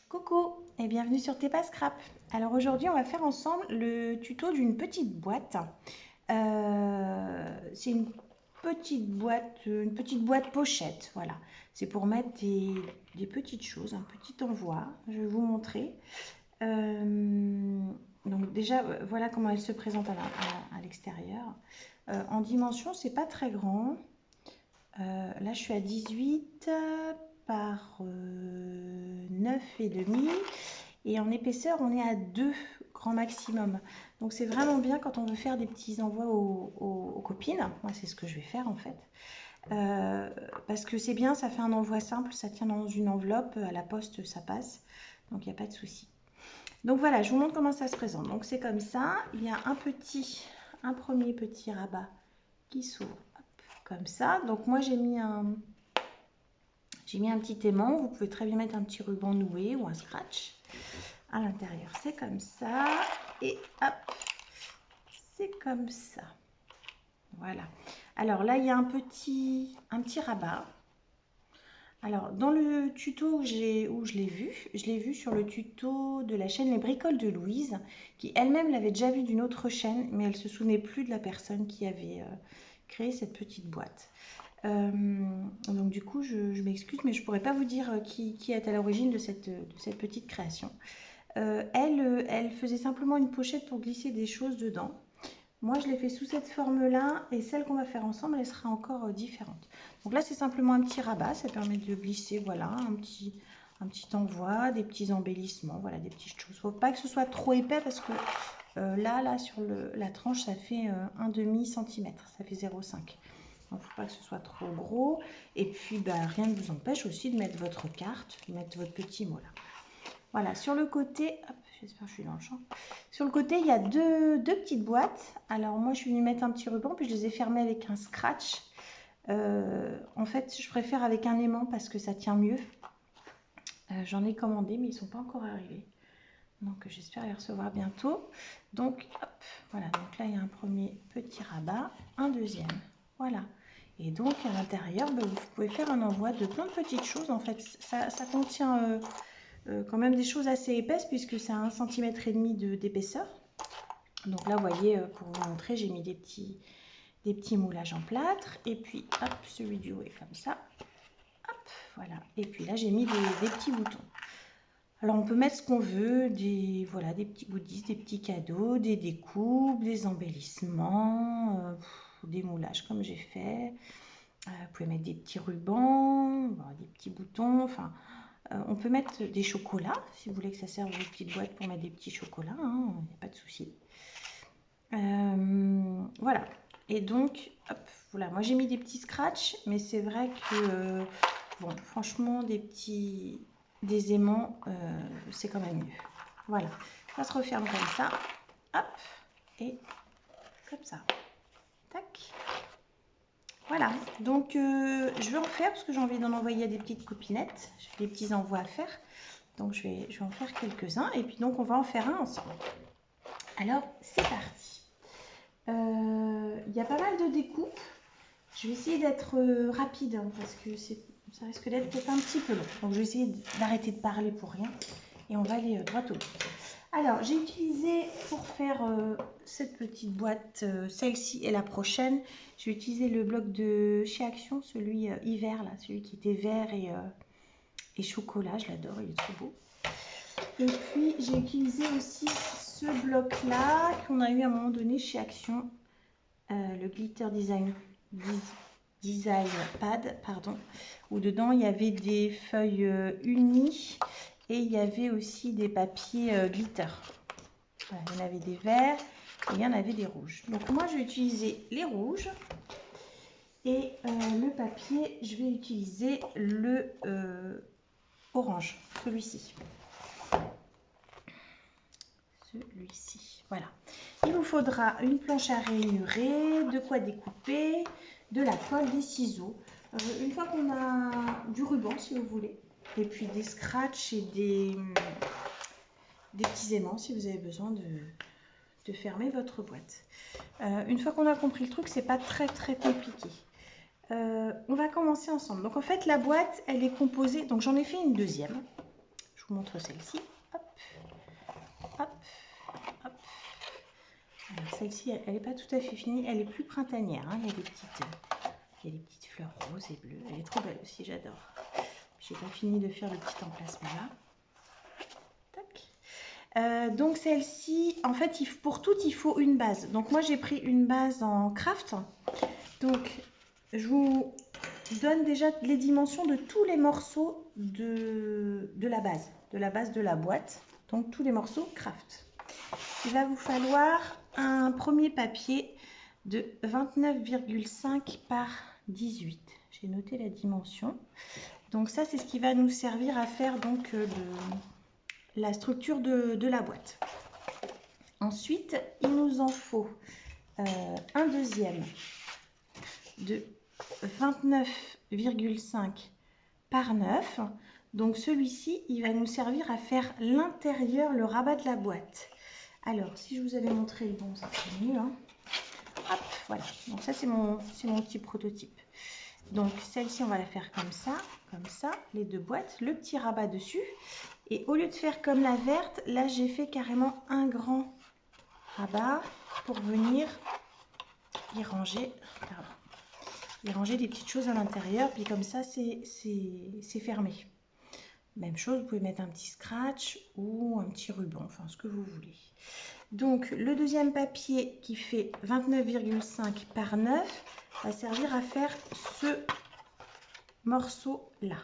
Coucou et bienvenue sur TEPA Scrap. Alors aujourd'hui on va faire ensemble le tuto d'une petite boîte. C'est une petite boîte pochette, voilà. C'est pour mettre des petites choses, un petit envoi. Je vais vous montrer. Donc déjà voilà comment elle se présente à l'extérieur. En dimension c'est pas très grand. Là je suis à 18 par 9,5 et en épaisseur on est à 2 grand maximum. Donc c'est vraiment bien quand on veut faire des petits envois aux copines. Moi c'est ce que je vais faire en fait. Parce que c'est bien, ça fait un envoi simple, ça tient dans une enveloppe, à la poste ça passe, donc il n'y a pas de souci. Donc voilà, je vous montre comment ça se présente. Donc c'est comme ça, il y a un premier petit rabat qui s'ouvre comme ça. Donc moi j'ai mis un petit aimant. Vous pouvez très bien mettre un petit ruban noué ou un scratch à l'intérieur. C'est comme ça et hop, c'est comme ça. Voilà. Alors là il y a un petit rabat. Alors dans le tuto où je l'ai vu sur le tuto de la chaîne Les Bricoles de Louise, qui elle-même l'avait déjà vu d'une autre chaîne, mais elle se souvenait plus de la personne qui avait créé cette petite boîte. Donc du coup je m'excuse, mais je pourrais pas vous dire qui est à l'origine de cette petite création. Elle faisait simplement une pochette pour glisser des choses dedans. Moi je l'ai fait sous cette forme là, et celle qu'on va faire ensemble elle sera encore différente. Donc là c'est simplement un petit rabat, ça permet de glisser, voilà, un petit envoi, des petits embellissements, voilà, des petites choses. Faut pas que ce soit trop épais parce que là sur la tranche ça fait un demi centimètre, ça fait 0,5. Donc, il ne faut pas que ce soit trop gros. Et puis, rien ne vous empêche aussi de mettre votre carte, de mettre votre petit mot là. Voilà, sur le côté, hop, j'espère que je suis dans le champ. Sur le côté, il y a deux petites boîtes. Alors, moi, je suis venue mettre un petit ruban, puis je les ai fermées avec un scratch. En fait, je préfère avec un aimant parce que ça tient mieux. J'en ai commandé, mais ils ne sont pas encore arrivés. Donc, j'espère les recevoir bientôt. Donc, hop, voilà. Donc là, il y a un premier petit rabat, un deuxième. Voilà. Et donc à l'intérieur, vous pouvez faire un envoi de plein de petites choses. En fait, ça contient quand même des choses assez épaisses puisque c'est 1,5 cm d'épaisseur. Donc là, vous voyez, pour vous montrer, j'ai mis des petits moulages en plâtre. Et puis, hop, celui du haut est comme ça. Hop, voilà. Et puis là, j'ai mis des petits boutons. Alors, on peut mettre ce qu'on veut, des petits goodies, des petits cadeaux, des découpes, des embellissements, des moulages comme j'ai fait. Vous pouvez mettre des petits rubans, des petits boutons, enfin, on peut mettre des chocolats, si vous voulez que ça serve vos petites boîtes pour mettre des petits chocolats, il n'y a pas de souci. Voilà, et donc, hop, voilà, moi j'ai mis des petits scratchs, mais c'est vrai que, bon, franchement, des aimants, c'est quand même mieux. Voilà, ça se referme comme ça, hop, et comme ça, tac. Voilà, donc je vais en faire parce que j'ai envie d'en envoyer à des petites copinettes. J'ai des petits envois à faire, donc je vais en faire quelques-uns et puis donc on va en faire un ensemble. Alors c'est parti. Il y a pas mal de découpes. Je vais essayer d'être rapide parce que ça risque d'être peut-être un petit peu long. Donc je vais essayer d'arrêter de parler pour rien et on va aller droit au but. Alors, j'ai utilisé pour faire cette petite boîte, celle-ci et la prochaine, j'ai utilisé le bloc de chez Action, celui hiver, là, celui qui était vert et chocolat, je l'adore, il est trop beau. Et puis, j'ai utilisé aussi ce bloc-là qu'on a eu à un moment donné chez Action, le Glitter Design Pad, pardon, où dedans il y avait des feuilles unies. Et il y avait aussi des papiers glitter. Voilà, il y en avait des verts et il y en avait des rouges. Donc moi, je vais utiliser les rouges. Et le papier, je vais utiliser le orange, celui-ci. Celui-ci, voilà. Il vous faudra une planche à ranurer, de quoi découper, de la colle, des ciseaux. Une fois qu'on a du ruban, si vous voulez. Et puis des scratchs et des petits aimants si vous avez besoin de fermer votre boîte. Une fois qu'on a compris le truc, c'est pas très compliqué. On va commencer ensemble. Donc en fait la boîte elle est composée, donc j'en ai fait une deuxième. Je vous montre celle-ci. Hop, hop, hop. Alors celle-ci, elle n'est pas tout à fait finie, elle est plus printanière. Hein. Il y a des petites fleurs roses et bleues. Elle est trop belle aussi, j'adore. J'ai pas fini de faire le petit emplacement là. Donc celle-ci, en fait, pour toutes, il faut une base. Donc moi, j'ai pris une base en craft. Donc, je vous donne déjà les dimensions de tous les morceaux de la base de la boîte. Donc, tous les morceaux craft. Il va vous falloir un premier papier de 29,5 par 18. J'ai noté la dimension. Donc ça, c'est ce qui va nous servir à faire donc la structure de la boîte. Ensuite, il nous en faut un deuxième de 29,5 par 9. Donc celui-ci, il va nous servir à faire l'intérieur, le rabat de la boîte. Alors, si je vous avais montré le bon, ça serait mieux. Hein. Hop, voilà. Donc ça, c'est mon petit prototype. Donc celle-ci, on va la faire comme ça, les deux boîtes, le petit rabat dessus. Et au lieu de faire comme la verte, là j'ai fait carrément un grand rabat pour venir y ranger, des petites choses à l'intérieur. Puis comme ça, c'est fermé. Même chose, vous pouvez mettre un petit scratch ou un petit ruban, enfin ce que vous voulez. Donc le deuxième papier qui fait 29,5 par 9 va servir à faire ce morceau-là.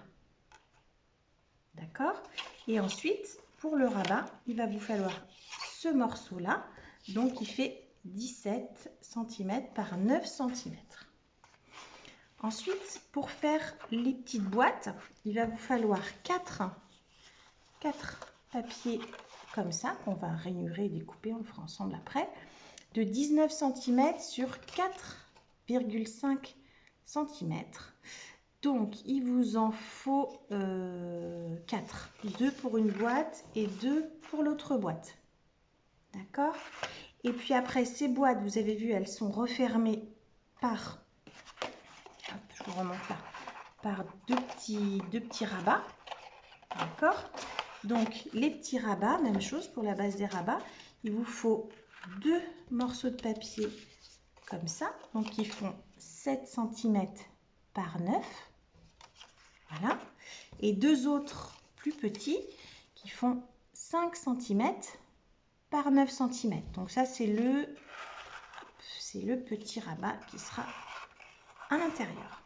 D'accord? Et ensuite, pour le rabat, il va vous falloir ce morceau-là, donc il fait 17 cm par 9 cm. Ensuite, pour faire les petites boîtes, il va vous falloir 4 papiers comme ça, qu'on va rainurer et découper, on le fera ensemble après, de 19 cm sur 4,5 cm. Donc, il vous en faut 4. 2 pour une boîte et 2 pour l'autre boîte. D'accord? Et puis après, ces boîtes, vous avez vu, elles sont refermées par, hop, je vous remonte là, par deux petits rabats. D'accord? Donc, les petits rabats, même chose pour la base des rabats. Il vous faut 2 morceaux de papier comme ça. Donc, qui font 7 cm par 9. Voilà. Et 2 autres plus petits qui font 5 cm par 9 cm. Donc ça, c'est le petit rabat qui sera à l'intérieur.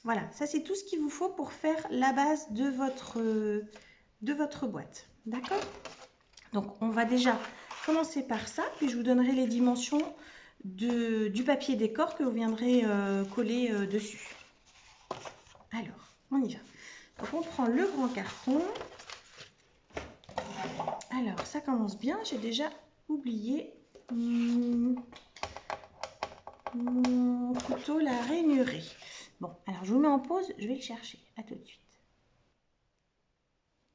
Voilà, ça c'est tout ce qu'il vous faut pour faire la base de votre boîte. D'accord? Donc on va déjà commencer par ça, puis je vous donnerai les dimensions du papier décor que vous viendrez coller dessus. Alors, on y va. Donc on prend le grand carton. Alors, ça commence bien. J'ai déjà oublié mon couteau, la rainurée. Bon, alors je vous mets en pause. Je vais le chercher. À tout de suite.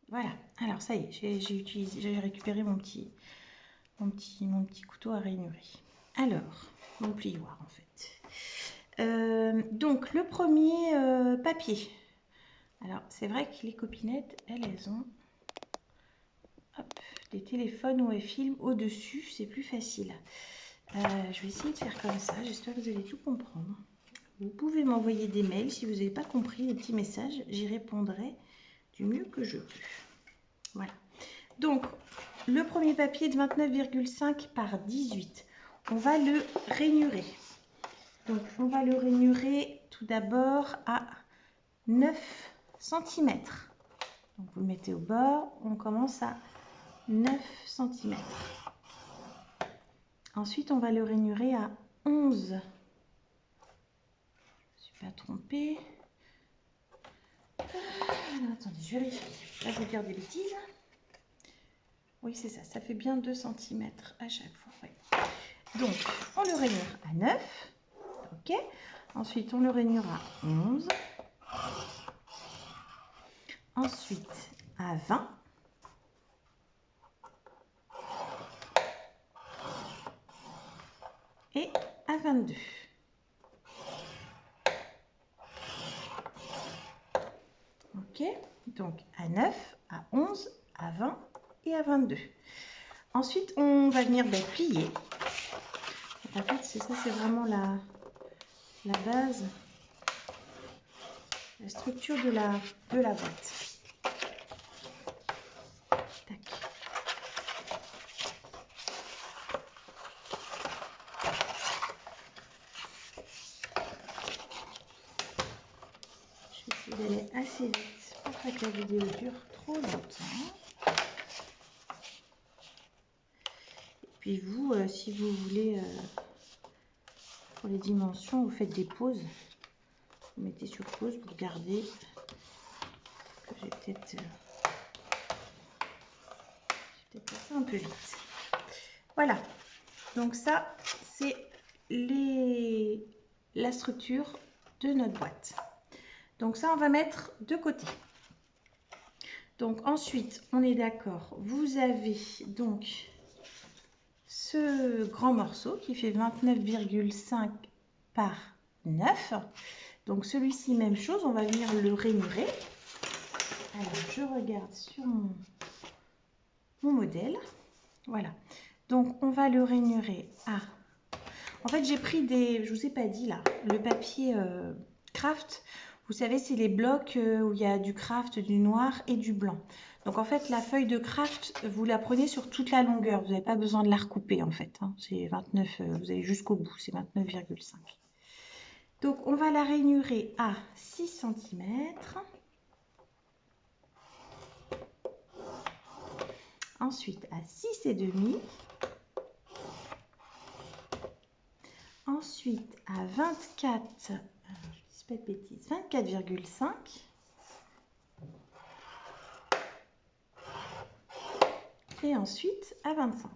Voilà. Alors, ça y est. J'ai récupéré mon petit couteau à rainurer. Alors, mon plioir en fait. Donc, le premier papier. Alors, c'est vrai que les copinettes, elles ont des téléphones ou des films au-dessus, c'est plus facile. Je vais essayer de faire comme ça, j'espère que vous allez tout comprendre. Vous pouvez m'envoyer des mails si vous n'avez pas compris, des petits messages, j'y répondrai du mieux que je peux. Voilà. Donc, le premier papier de 29,5 par 18, on va le rainurer. Donc, on va le rainurer tout d'abord à 9 cm. Donc, vous le mettez au bord, on commence à 9 cm. Ensuite, on va le rainurer à 11. Je ne me suis pas trompée. Alors, attendez, je vérifie. Là, je vais dire des bêtises. Oui, c'est ça. Ça fait bien 2 cm à chaque fois. Ouais. Donc, on le rainure à 9. OK. Ensuite, on le rainure à 11. Ensuite, à 20. Et à 22. Ok, Donc à 9, à 11, à 20 et à 22. Ensuite, on va venir plier. En fait, c'est ça, c'est vraiment la base, la structure de la boîte. Tac. Je vais essayer d'aller assez vite pour pas que la vidéo dure trop longtemps. Et puis vous, si vous voulez, pour les dimensions, vous faites des pauses. Vous mettez sur pause, vous regardez. J'ai peut-être passé un peu vite. Voilà. Donc ça, c'est la structure de notre boîte. Donc ça, on va mettre de côté. Donc ensuite, on est d'accord. Vous avez donc ce grand morceau qui fait 29,5 par 9. Donc celui-ci, même chose, on va venir le rainurer. Alors, je regarde sur mon modèle. Voilà. Donc, on va le rainurer à... En fait, j'ai pris des... Je vous ai pas dit, là, le papier craft. Vous savez, c'est les blocs où il y a du craft, du noir et du blanc. Donc, en fait, la feuille de craft, vous la prenez sur toute la longueur. Vous n'avez pas besoin de la recouper, en fait. Hein. C'est 29, vous allez jusqu'au bout, c'est 29,5. Donc, on va la rainurer à 6 cm. Ensuite, à 6,5. Ensuite, à 24, je ne dis pas de bêtises, 24,5. Et ensuite, à 25.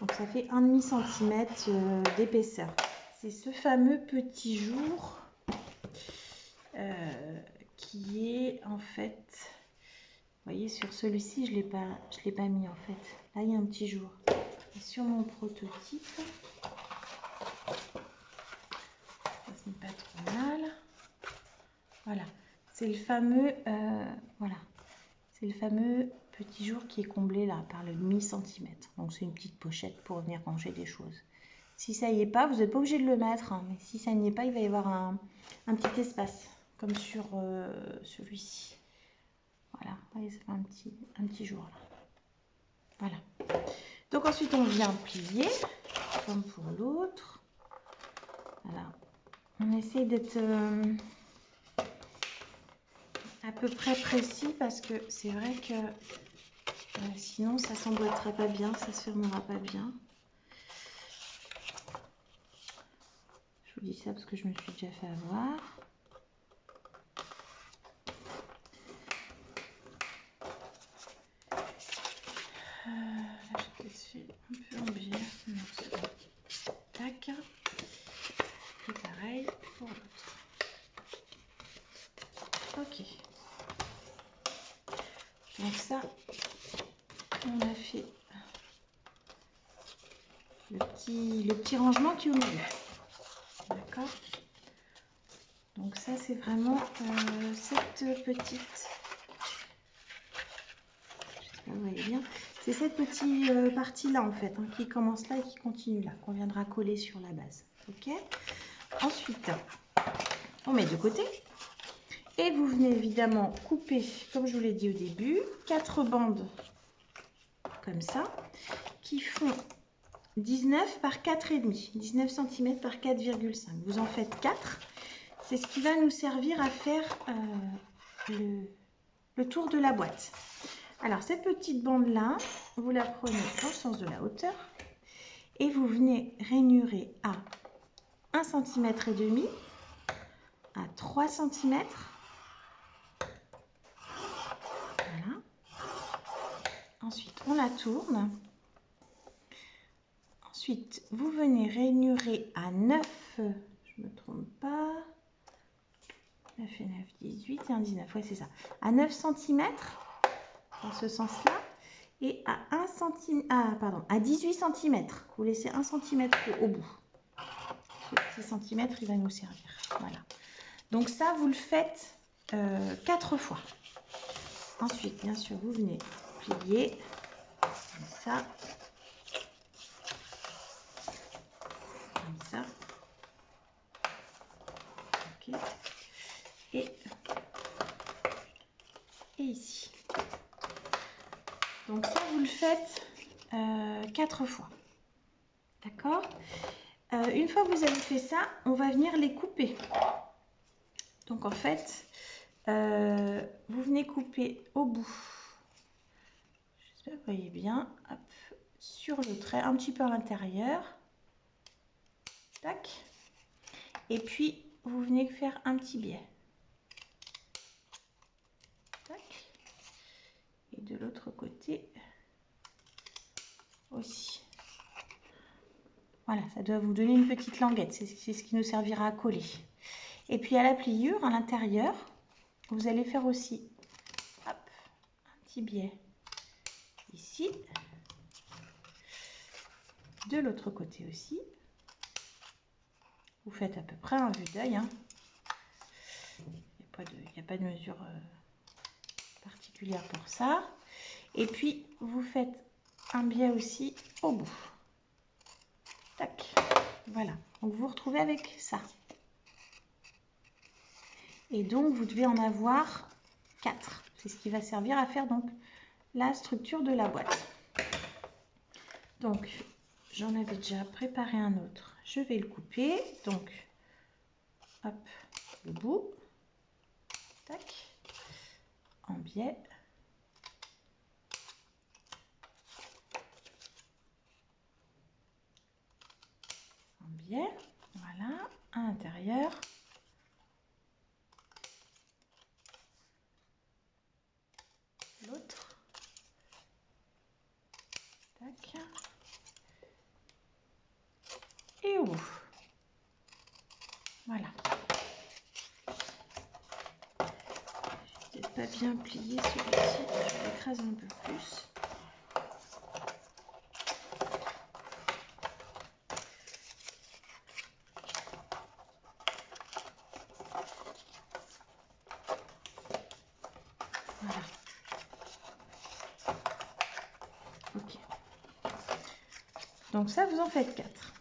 Donc, ça fait 1,5 cm d'épaisseur. C'est ce fameux petit jour qui est en fait... Vous voyez, sur celui-ci, je l'ai pas mis en fait. Là, il y a un petit jour. Et sur mon prototype, ça se met pas trop mal. Voilà, c'est le fameux, voilà, c'est le fameux petit jour qui est comblé là par le demi-centimètre. Donc c'est une petite pochette pour venir ranger des choses. Si ça y est pas, vous n'êtes pas obligé de le mettre, hein, mais si ça n'y est pas, il va y avoir un petit espace comme sur celui-ci. Voilà, voyez, ça fait un petit jour là. Voilà. Donc ensuite on vient plier comme pour l'autre. Voilà. On essaie d'être à peu près précis parce que c'est vrai que sinon ça s'emboîtera pas bien, ça se fermera pas bien. Je vous dis ça parce que je me suis déjà fait avoir. Là j'ai peut-être fait un peu en biais. Tac. Et pareil pour l'autre. Ok. Donc ça, on a fait le petit rangement qui est au milieu. D'accord. Donc ça, c'est vraiment cette petite... Je sais pas, vous voyez bien. C'est cette petite partie-là, en fait, hein, qui commence là et qui continue là, qu'on viendra coller sur la base. Ok. Ensuite, on met de côté. Et vous venez évidemment couper, comme je vous l'ai dit au début, 4 bandes comme ça, qui font 19 par 4,5, 19 cm par 4,5. Vous en faites 4. C'est ce qui va nous servir à faire le tour de la boîte. Alors, cette petite bande-là, vous la prenez dans le sens de la hauteur et vous venez rainurer à 1,5 cm, à 3 cm. Voilà. Ensuite, on la tourne. Ensuite, vous venez rainurer à 9, je ne me trompe pas, 9 et 9, 18 et 1, 19, oui c'est ça, à 9 cm, dans ce sens-là, et à 1 cm, à 18 cm, vous laissez 1 cm au bout. Ce petit centimètre, il va nous servir, voilà. Donc ça, vous le faites 4 fois. Ensuite, bien sûr, vous venez plier comme ça. Comme ça. Ok. Et ici. Donc ça, vous le faites 4 fois. D'accord? Une fois que vous avez fait ça, on va venir les couper. Donc en fait, vous venez couper au bout. J'espère que vous voyez bien. Hop, sur le trait, un petit peu à l'intérieur. Tac. Et puis, vous venez faire un petit biais. Tac. Et de l'autre côté aussi. Voilà, ça doit vous donner une petite languette. C'est ce qui nous servira à coller. Et puis à la pliure, à l'intérieur, vous allez faire aussi hop, un petit biais ici. De l'autre côté aussi. Vous faites à peu près un vue d'œil. Hein. Il n'y a pas de mesure particulière pour ça. Et puis, vous faites un biais aussi au bout. Tac. Voilà. Donc, vous vous retrouvez avec ça. Et donc, vous devez en avoir 4. C'est ce qui va servir à faire donc la structure de la boîte. Donc, j'en avais déjà préparé un autre. Je vais le couper. Donc, hop, le bout. Tac. En biais. En biais. Voilà. À l'intérieur. L'autre. Tac. Et au bout. Voilà. Je n'ai peut-être pas bien plié celui-ci. Je l'écrase un peu plus. Voilà. Ok. Donc ça, vous en faites 4.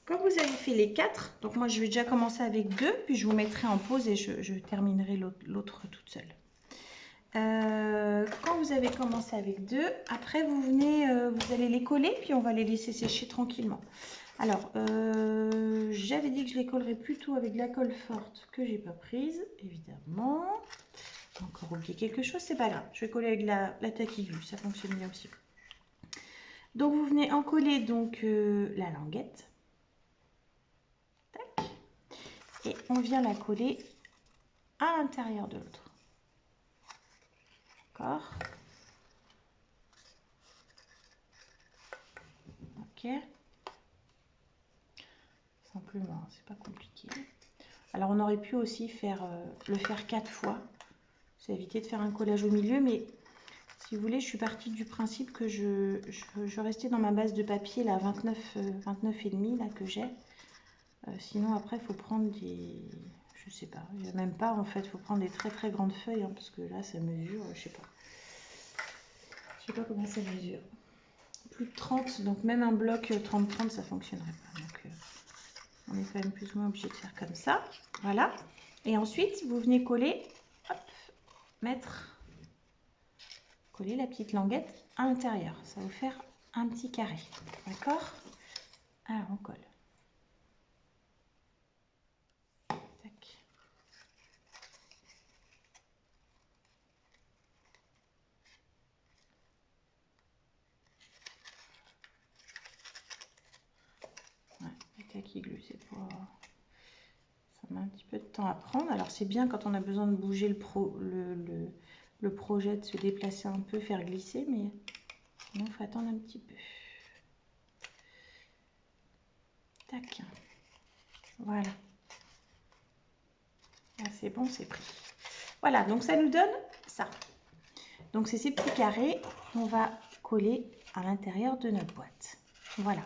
Quand vous avez fait les 4, donc moi je vais déjà commencer avec 2, puis je vous mettrai en pause et je terminerai l'autre toute seule. Quand vous avez commencé avec 2, après vous venez, vous allez les coller, puis on va les laisser sécher tranquillement. Alors, j'avais dit que je les collerais plutôt avec de la colle forte que j'ai pas prise, évidemment. J'ai encore oublié quelque chose, c'est pas grave. Je vais coller avec la taquille, ça fonctionne bien aussi. Donc vous venez en coller donc la languette. Tac. Et on vient la coller à l'intérieur de l'autre. D'accord. Ok. Simplement, c'est pas compliqué. Alors on aurait pu aussi le faire 4 fois. C'est éviter de faire un collage au milieu, mais si vous voulez, je suis partie du principe que je restais dans ma base de papier, là, 29,5 là, que j'ai. Sinon, après, il faut prendre des... Je sais pas, il n'y a même pas, en fait, il faut prendre des très très grandes feuilles, hein, parce que là, ça mesure, je sais pas. Je sais pas comment ça mesure. Plus de 30, donc même un bloc 30-30, ça fonctionnerait pas. Donc, on est quand même plus ou moins obligé de faire comme ça. Voilà. Et ensuite, vous venez coller, hop, coller la petite languette à l'intérieur. Ça va vous faire un petit carré. D'accord? Alors, on colle. Tac. Ouais, la taquille glue, c'est pour... Ça met un petit peu de temps à prendre. Alors, c'est bien quand on a besoin de bouger le projet, de se déplacer un peu, faire glisser, mais sinon, il faut attendre un petit peu. Tac. Voilà. Ah, c'est bon, c'est pris. Voilà, donc ça nous donne ça. Donc, c'est ces petits carrés qu'on va coller à l'intérieur de notre boîte. Voilà.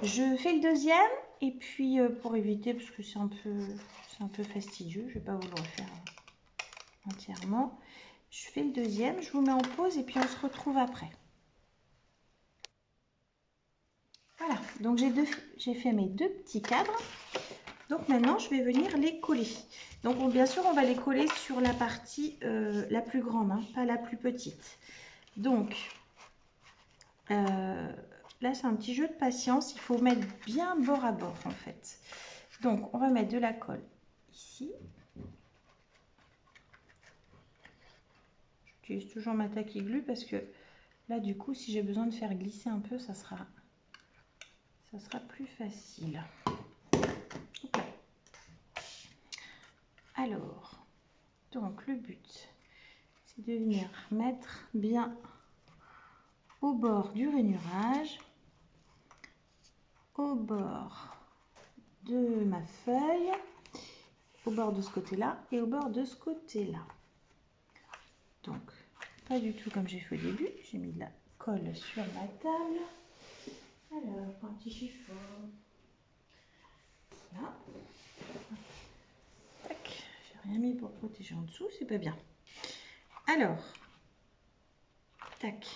Je fais le deuxième et puis pour éviter, parce que c'est un peu fastidieux, je ne vais pas vous le refaire entièrement. Je fais le deuxième, je vous mets en pause et puis on se retrouve après. Voilà, donc j'ai fait mes 2 petits cadres. Donc maintenant, je vais venir les coller. Donc bien sûr, on va les coller sur la partie la plus grande, hein, pas la plus petite. Donc là, c'est un petit jeu de patience. Il faut mettre bien bord à bord en fait. Donc on va mettre de la colle ici. J'utilise toujours ma tacky glue parce que là, du coup, si j'ai besoin de faire glisser un peu, ça sera plus facile. Alors, donc le but, c'est de venir mettre bien au bord du rainurage, au bord de ma feuille, au bord de ce côté-là et au bord de ce côté-là. Donc, pas du tout comme j'ai fait au début, j'ai mis de la colle sur ma table. Alors, un petit chiffon. Là. Tac, j'ai rien mis pour protéger en dessous, c'est pas bien. Alors, tac,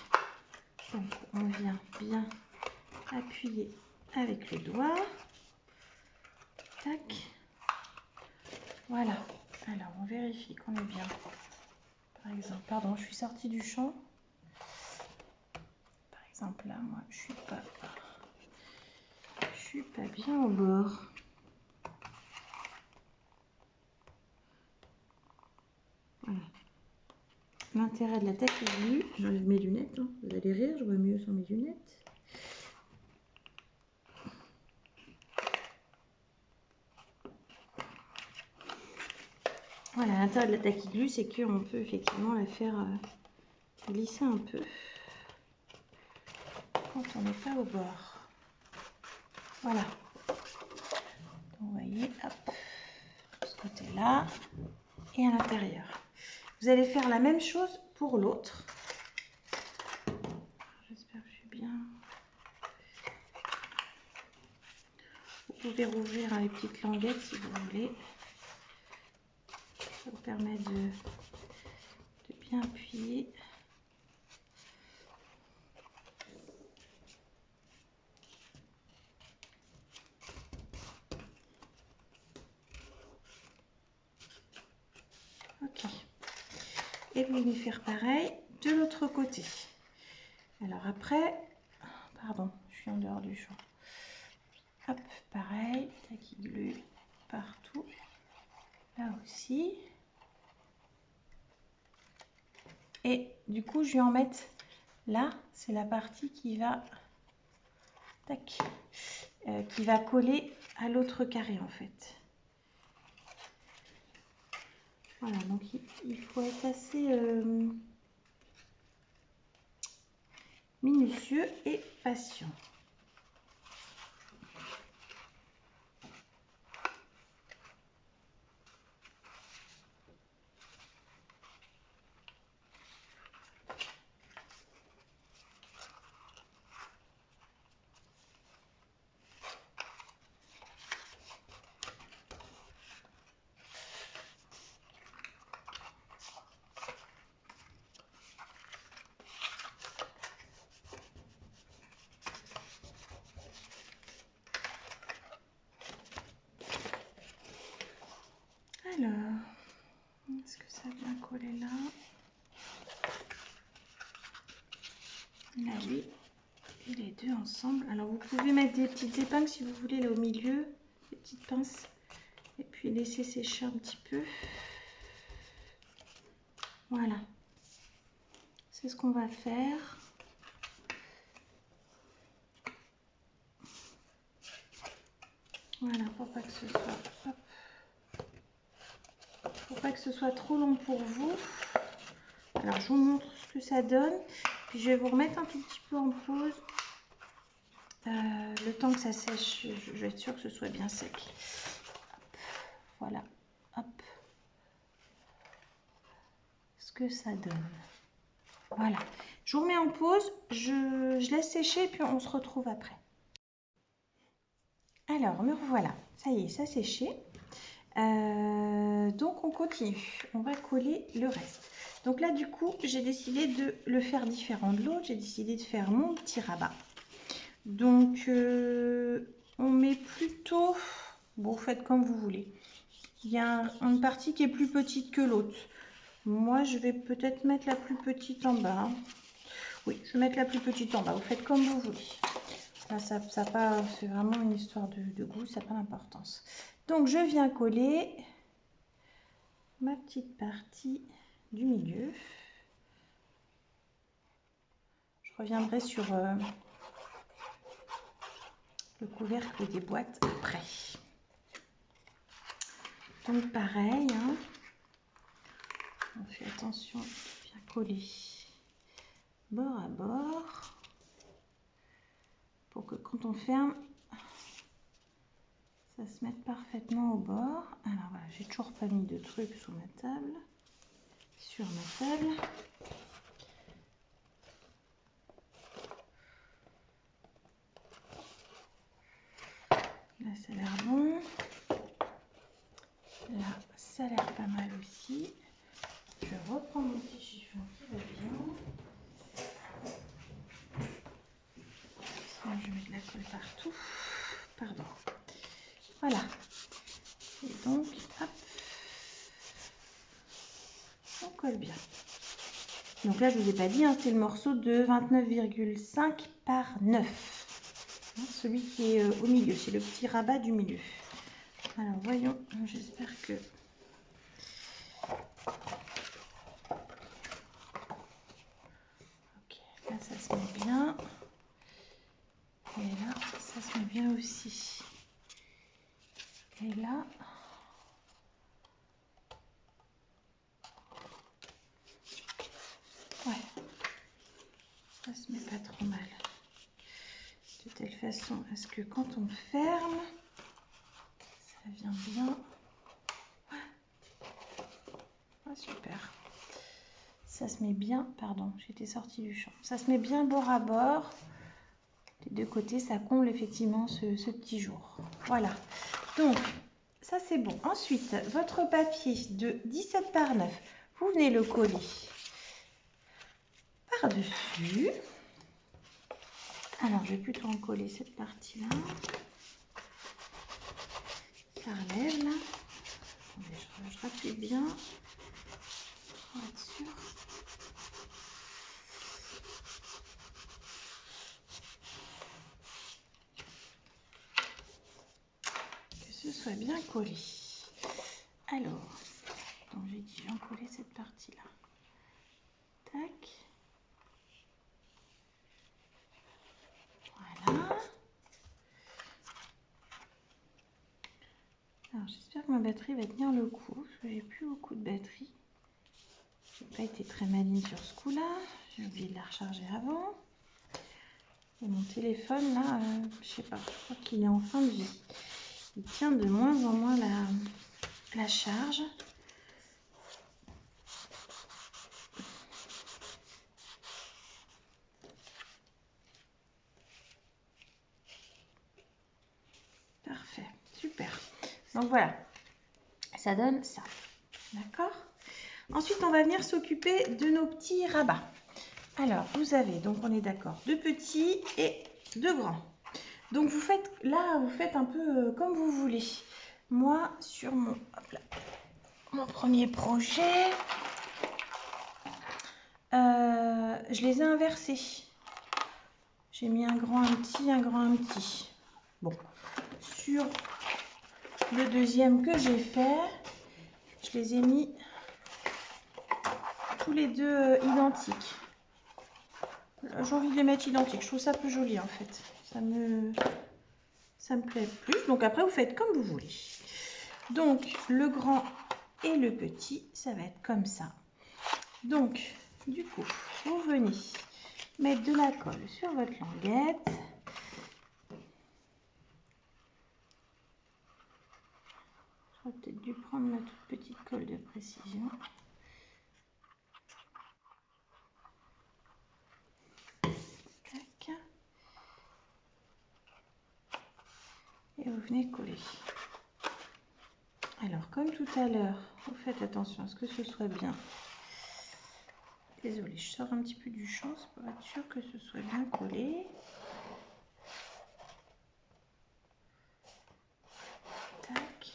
donc on vient bien appuyer avec le doigt. Tac, voilà. Alors, on vérifie qu'on est bien. Par exemple, pardon, je suis sortie du champ. Par exemple, là, moi, je suis pas bien au bord. Voilà. L'intérêt de la tacky glue, j'enlève mes lunettes, hein. Vous allez rire, je vois mieux sans mes lunettes. Voilà, l'intérêt de la tacky glue, c'est qu'on peut effectivement la faire glisser un peu quand on n'est pas au bord. Voilà. Donc, vous voyez, hop, de ce côté-là et à l'intérieur. Vous allez faire la même chose pour l'autre. J'espère que je suis bien. Vous pouvez rouvrir les petites languettes si vous voulez. Ça vous permet de bien appuyer. Ok. Et vous allez faire pareil de l'autre côté. Alors après, pardon, je suis en dehors du champ. Hop, pareil, tacky glue partout. Là aussi. Et du coup, je vais en mettre là. C'est la partie qui va, tac, qui va coller à l'autre carré en fait. Voilà, donc il faut être assez minutieux et patient. Alors, est-ce que ça vient coller là? Là, oui. Et les deux ensemble. Alors, vous pouvez mettre des petites épingles si vous voulez là au milieu, des petites pinces. Et puis laisser sécher un petit peu. Voilà. C'est ce qu'on va faire. Voilà, pour pas que ce soit... Hop. Pour pas que ce soit trop long pour vous. Alors, je vous montre ce que ça donne. Puis, je vais vous remettre un tout petit peu en pause. Le temps que ça sèche, je vais être sûre que ce soit bien sec. Hop. Voilà. Hop. Ce que ça donne. Voilà. Je vous remets en pause. Je laisse sécher et puis on se retrouve après. Alors, me revoilà. Ça y est, ça a séché. Donc, on continue. On va coller le reste. Donc là, du coup, j'ai décidé de le faire différent de l'autre. J'ai décidé de faire mon petit rabat. Donc, on met plutôt... Bon, faites comme vous voulez. Il y a une partie qui est plus petite que l'autre. Moi, je vais peut-être mettre la plus petite en bas. Oui, je vais mettre la plus petite en bas. Vous faites comme vous voulez. Là, ça pas, c'est vraiment une histoire de goût, ça n'a pas d'importance. Donc, je viens coller ma petite partie du milieu. Je reviendrai sur le couvercle des boîtes après. Donc, pareil, hein, on fait attention de bien coller bord à bord pour que quand on ferme, ça se mette parfaitement au bord. Alors voilà, j'ai toujours pas mis de trucs sous ma table, sur ma table. Là, ça a l'air bon. Là, ça a l'air pas mal aussi. Je reprends mon petit chiffon qui va bien. Sinon, je mets de la colle partout. Pardon. Voilà. Et donc, hop, on colle bien. Donc là, je ne vous ai pas dit, hein, c'est le morceau de 29,5 par 9. Hein, celui qui est au milieu, c'est le petit rabat du milieu. Alors, voyons, j'espère que... Ok, là, ça se met bien. Et là, ça se met bien aussi. Et là... Ouais, ça se met pas trop mal. De telle façon à ce que quand on ferme, ça vient bien. Ah, super. Ça se met bien, pardon, j'étais sortie du champ. Ça se met bien bord à bord. Des deux côtés, ça comble effectivement ce petit jour. Voilà. Donc, ça c'est bon. Ensuite, votre papier de 17 par 9, vous venez le coller par-dessus. Alors, je vais plutôt en coller cette partie-là. Ça relève là. Attendez, je rappuie bien. Pour être sûr. Que ce soit bien collé. Alors, donc j'ai dit, je vais coller cette partie-là. Tac. Voilà. Alors, j'espère que ma batterie va tenir le coup, parce que j'ai plus beaucoup de batterie. J'ai pas été très maligne sur ce coup-là. J'ai oublié de la recharger avant. Et mon téléphone, là, je sais pas, je crois qu'il est en fin de vie. Il tient de moins en moins la charge. Parfait, super. Donc voilà, ça donne ça. D'accord ? Ensuite, on va venir s'occuper de nos petits rabats. Alors, vous avez, donc on est d'accord, deux petits et deux grands. Donc vous faites, là, vous faites un peu comme vous voulez. Moi, sur mon, hop là, mon premier projet, je les ai inversés. J'ai mis un grand, un petit, un grand, un petit. Bon, sur le deuxième que j'ai fait, je les ai mis tous les deux identiques. J'ai envie de les mettre identiques. Je trouve ça plus joli en fait. Ça me plaît plus. Donc après, vous faites comme vous voulez. Donc, le grand et le petit, ça va être comme ça. Donc, du coup, vous venez mettre de la colle sur votre languette. J'aurais peut-être dû prendre ma toute petite colle de précision. Tac. Et vous venez coller. Alors, comme tout à l'heure, vous faites attention à ce que ce soit bien Désolée, je sors un petit peu du champ pour être sûr que ce soit bien collé. Tac.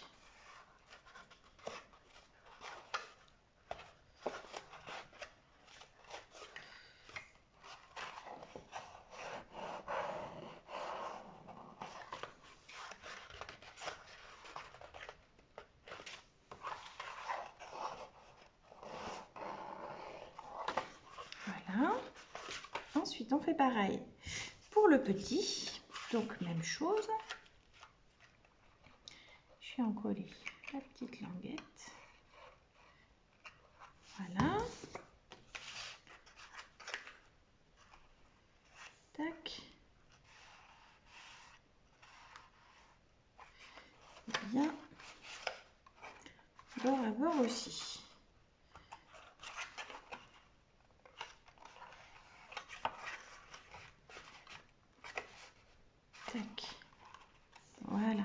Voilà. Ensuite, on fait pareil pour le petit. Donc, même chose. Je vais encoller la petite languette. Voilà. Tac. Bien. Bord à bord aussi. Tac. Voilà.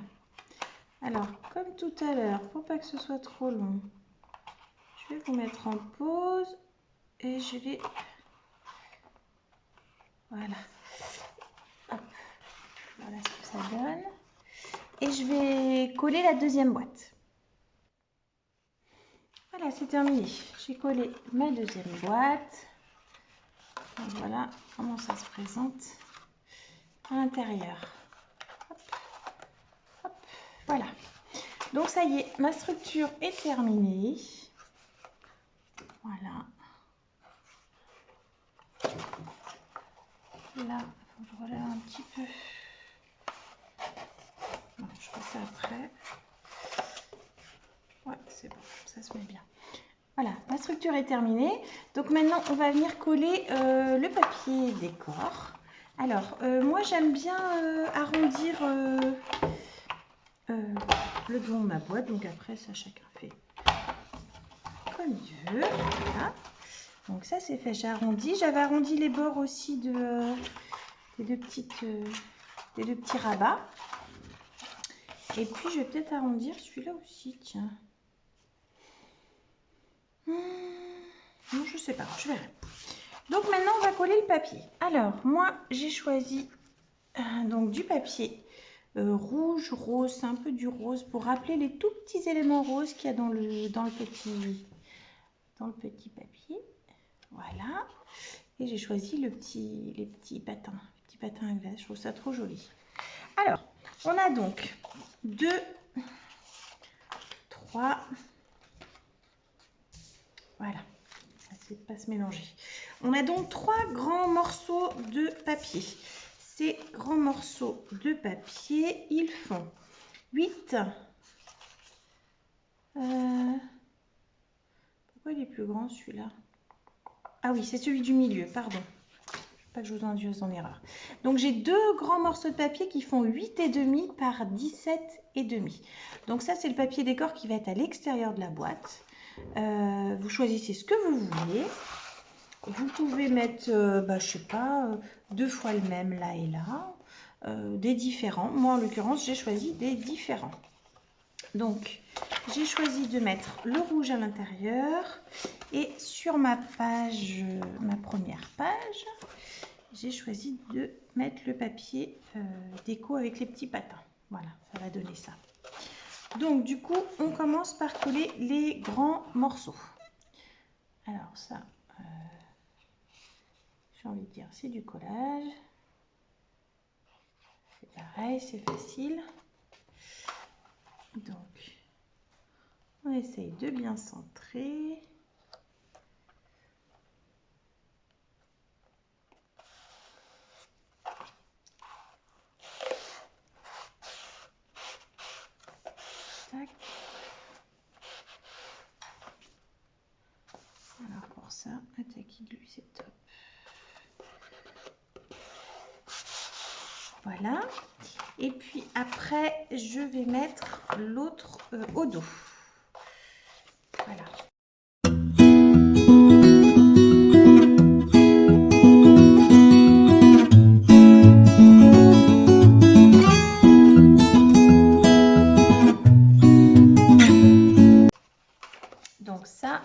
Alors, comme tout à l'heure, pour pas que ce soit trop long, je vais vous mettre en pause et je vais... Voilà. Hop. Voilà ce que ça donne. Et je vais coller la deuxième boîte. Voilà, c'est terminé. J'ai collé ma deuxième boîte. Donc voilà comment ça se présente à l'intérieur. Hop, hop, voilà. Donc ça y est, ma structure est terminée. Voilà. Là, il faut que je relève un petit peu. Non, je ferai ça après. Ouais, c'est bon, ça se met bien. Voilà, ma structure est terminée. Donc maintenant, on va venir coller le papier décor. Alors, moi, j'aime bien arrondir le devant de ma boîte. Donc après, ça, chacun fait comme il veut. Voilà. Donc ça, c'est fait. J'ai arrondi. J'avais arrondi les bords aussi des deux petits rabats. Et puis, je vais peut-être arrondir celui-là aussi, tiens. Non, je sais pas, je verrai. Donc maintenant, on va coller le papier. Alors, moi, j'ai choisi donc du papier rouge, rose, c'est un peu du rose pour rappeler les tout petits éléments roses qu'il y a dans le petit papier. Voilà. Et j'ai choisi les petits patins à glace. Je trouve ça trop joli. Alors, on a donc 2, 3, voilà, ça ne pas se mélanger. On a donc 3 grands morceaux de papier. Ces grands morceaux de papier, ils font 8. Pourquoi il est plus grand celui-là? Ah oui, c'est celui du milieu, pardon. Pas que je vous induise en erreur. Donc j'ai 2 grands morceaux de papier qui font 8,5 par 17,5. Donc ça, c'est le papier décor qui va être à l'extérieur de la boîte. Vous choisissez ce que vous voulez. Vous pouvez mettre, je sais pas, 2 fois le même là et là, des différents. Moi, en l'occurrence, j'ai choisi des différents. Donc, j'ai choisi de mettre le rouge à l'intérieur. Et sur ma page, ma première page, j'ai choisi de mettre le papier déco avec les petits patins. Voilà, ça va donner ça. Donc, du coup, on commence par coller les grands morceaux. Alors, ça, j'ai envie de dire, c'est du collage. C'est pareil, c'est facile. Donc, on essaye de bien centrer. Tac. Alors pour ça, attaquer de lui, c'est top. Voilà. Et puis après, je vais mettre l'autre au dos. Voilà. Donc ça.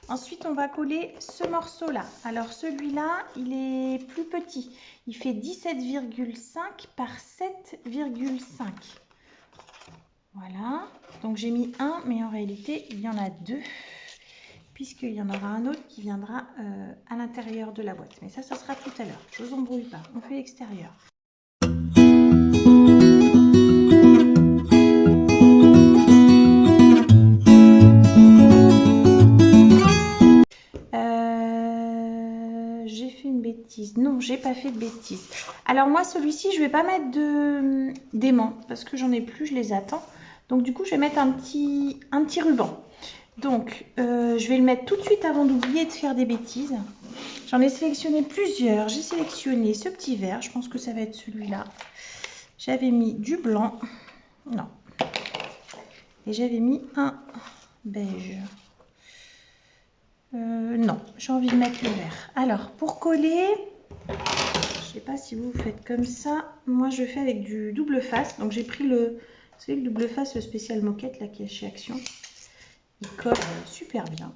Ensuite, on va coller ce morceau-là. Alors celui-là, il est plus petit. Il fait 17,5 par 7,5. Voilà. Donc j'ai mis un, mais en réalité, il y en a deux. Puisqu'il y en aura un autre qui viendra à l'intérieur de la boîte. Mais ça sera tout à l'heure. Je vous embrouille pas. On fait l'extérieur. J'ai fait une bêtise. Non, j'ai pas fait de bêtise. Alors moi, celui-ci, je vais pas mettre d'aimant parce que j'en ai plus, je les attends. Donc du coup, je vais mettre un petit ruban. Donc, je vais le mettre tout de suite avant d'oublier de faire des bêtises. J'en ai sélectionné plusieurs. J'ai sélectionné ce petit vert. Je pense que ça va être celui-là. J'avais mis du blanc. Non. Et j'avais mis un beige. Non, j'ai envie de mettre le vert. Alors, pour coller, je ne sais pas si vous faites comme ça. Moi, je fais avec du double face. Donc, j'ai pris le double face, le spécial moquette, là, qui est chez Action. Il colle super bien.